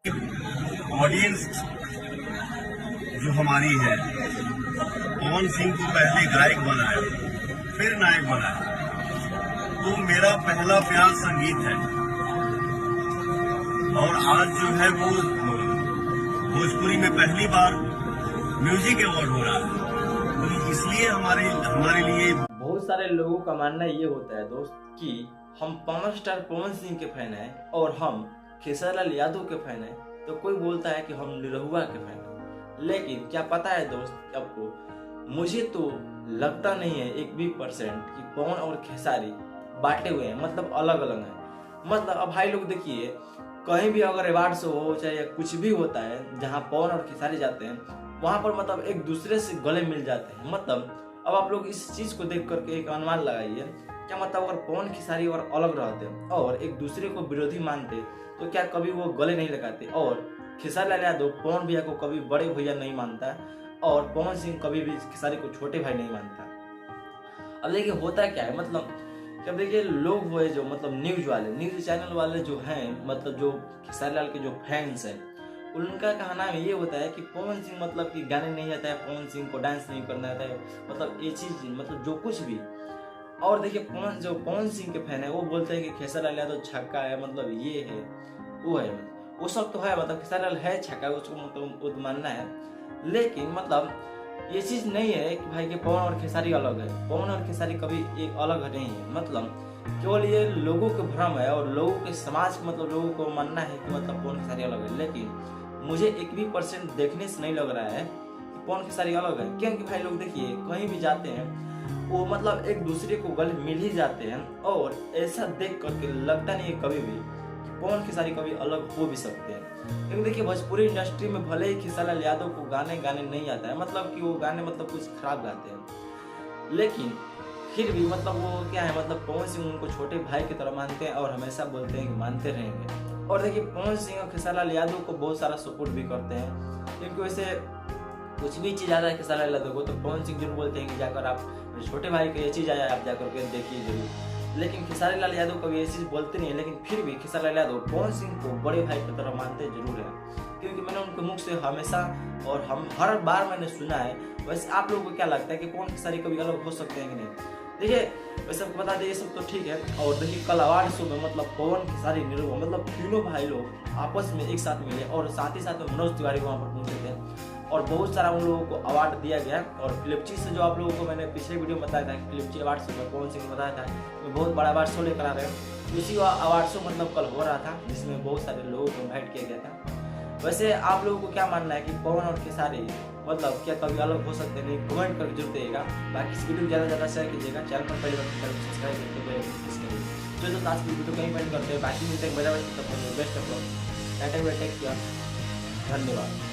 Audience जो हमारी है, पवन सिंह को पहले गायक बनाया, फिर नायक बनाया। तो मेरा पहला प्यार संगीत है और आज जो है वो भोजपुरी में पहली बार म्यूजिक अवार्ड हो रहा है। तो इसलिए हमारे हमारे लिए बहुत सारे लोगों का मानना ये होता है दोस्त कि हम पावर स्टार पवन सिंह के फैन हैं और हम खेसारी लाल यादव के फैन हैं, तो कोई बोलता है कि हम निरहुआ के फैन हैं। लेकिन क्या पता है दोस्त आपको, मुझे तो लगता नहीं है 1% कि पवन और खेसारी बांटे हुए हैं, मतलब अलग अलग हैं। मतलब अब भाई लोग देखिए, कहीं भी अगर अवार्ड शो हो चाहे कुछ भी होता है जहाँ पवन और खेसारी जाते हैं, वहाँ पर मतलब एक दूसरे से गले मिल जाते हैं। मतलब अब आप लोग इस चीज को देख करके एक अनुमान लगाइए, क्या मतलब अगर पवन खेसारी और अलग रहते और एक दूसरे को विरोधी मानते तो क्या कभी वो गले नहीं लगाते। और खेसारी लाल यादव पवन भैया को कभी बड़े भैया नहीं मानता और पवन सिंह कभी भी खेसारी को छोटे भाई नहीं मानता। अब देखिए होता क्या है, मतलब जब देखिए लोग हुए जो मतलब न्यूज चैनल वाले जो हैं, मतलब जो खेसारी लाल के जो फैंस हैं, उनका कहना ये होता है कि पवन सिंह मतलब कि गाने नहीं आता है, पवन सिंह को डांस नहीं करना आता है, मतलब ये चीज मतलब जो कुछ भी। और देखिए पवन सिंह के फैन है वो बोलते हैं कि खेसारी लाल यादव छक्का है, मतलब ये है वो है, वो सब तो है, मतलब खेसारी लाल है छक्का, उसको मतलब वो मानना है। लेकिन मतलब ये चीज नहीं है कि भाई कि पवन और खेसारी अलग है। पवन और खेसारी कभी एक अलग नहीं है, मतलब केवल ये लोगों के भ्रम है और लोगों के समाज मतलब लोगों को मानना है कि मतलब पवन खेसारी अलग है। लेकिन मुझे 1% देखने से नहीं लग रहा है कि पवन खेसारी अलग है, क्योंकि भाई लोग देखिए कहीं भी जाते हैं वो मतलब एक दूसरे को गले मिल ही जाते हैं। और ऐसा देख करके लगता नहीं है कभी भी कि पवन खेसारी कभी अलग हो भी सकते हैं। क्योंकि देखिए भोजपुरी इंडस्ट्री में भले ही खेसारी लाल यादव को गाने नहीं आता है, मतलब कि वो गाने मतलब कुछ खराब गाते हैं, लेकिन फिर भी मतलब वो क्या है, मतलब पवन सिंह उनको छोटे भाई की तरह मानते हैं और हमेशा बोलते हैं कि मानते रहेंगे। और देखिए पवन सिंह और खेसारी लाल यादव को बहुत सारा सपोर्ट भी करते हैं, क्योंकि वैसे कुछ भी चीज आता है खेसारी लाल यादव को तो पवन सिंह जरूर बोलते हैं कि जाकर आप मेरे छोटे भाई को ये चीज आया आप जाकर के देखिए जरूर। लेकिन खेसारी लाल यादव कभी ये चीज बोलते नहीं है, लेकिन फिर भी खेसारी लाल यादव पवन सिंह को बड़े भाई की तरह मानते जरूर है, क्योंकि मैंने उनके मुख से हमेशा और हम हर बार मैंने सुना है। वैसे आप लोगों को क्या लगता है कि पवन खेसारी कभी अलग हो सकते हैं कि नहीं? देखिए वैसे आपको बता दें ये सब तो ठीक है। और देखिए कल अवार्ड शो में मतलब पवन खेसारी निरहुआ मतलब तीनों भाई लोग आपस में एक साथ मिले और साथ ही साथ में मनोज तिवारी वहाँ पर पहुंचे थे और बहुत सारा उन लोगों को अवार्ड दिया गया। और फिलिप्ची से जो आप लोगों को मैंने पिछले वीडियो में बताया था कि फिलिप्ची अवार्ड शो में पवन सिंह बताया था कि बहुत बड़ा अवार्ड शो लेकर आ रहे हैं, उसी अवार्ड शो मतलब कल हो रहा था जिसमें बहुत सारे लोगों को इन्वाइट किया गया था। वैसे आप लोगों को क्या मानना है कि पवन और खेसारी मतलब क्या कभी अलग हो सकते हैं? नहीं कमेंट करके जरूर देगा। बाकी इस वीडियो को ज़्यादा से ज़्यादा शेयर कीजिएगा, चैनल पर पहले बार सब्सक्राइब करके जो आज की वीडियो कहीं करते हैं। बाकी मिलते हैं, मजा best of luck, take care, धन्यवाद।